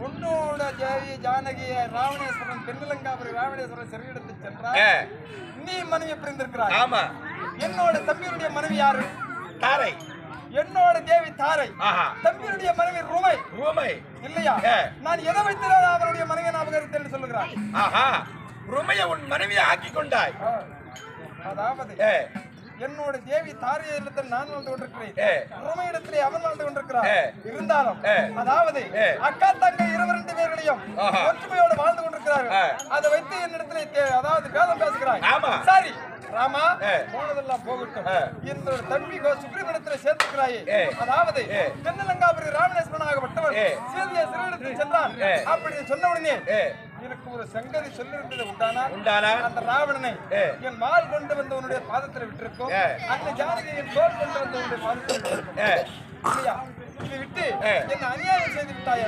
உன்னோட தேவி ஜானகியை ராவணேஸ்வரன் தென்னிலங்காபுரி ராவணேஸ்வரன் சிறையெடுத்து சென்றார். நீ மனைவி பிரிந்திருக்கிறாய். ஆமா. என்னோட தம்பியுடைய மனைவி யாரு? தாரை. என்னோட தேவி தாரை. தம்பியுடைய மனைவி ருமை. ருமை இல்லையா? நான் எதை வைத்து அவருடைய மனைவி ஞாபகம் சொல்லுகிறாய்? ருமையை உன் மனைவியை ஆக்கி கொண்டாய். அதாவது என்னோட தேவி தாரிய இடத்தில் நான் வாழ்ந்து கொண்டிருக்கிறேன். ருமை இடத்திலே அவன் வாழ்ந்து கொண்டிருக்கிறான். இருந்தாலும் அதாவது அக்கா தங்கை 2 பேர்களையும் ஒற்றுமையோடு வாழ்ந்து கொண்டிருக்கிறார்கள். அதை வைத்து என்னிடத்திலே அதாவது பேதம் பேசுகிறாய். சரி ராமா, போனதெல்லாம் போகட்டும். என்னோட தம்பி சுப்ரீமணத்திலே சேர்த்துக்கிறாயே. அதாவது தென்னிலங்காபுரி ராமணேஸ்வரனாகப்பட்டவர் சீதையை சிறையிடத்தில் சென்றான். அப்படி சொன்ன உடனே எனக்கு ஒரு சங்கதி சொல்லிருந்தது உண்டானா அந்த ராவணனை என் மால் கொண்டு வந்து உன்னுடைய பாதத்தில் விட்டிருக்கும். அந்த ஜானகியின் தோல் கொண்டு வந்து உன்னுடைய பாதத்தில் விட்டிருக்கும். இதை விட்டு என்ன அநியாயம் செய்து விட்டாய்.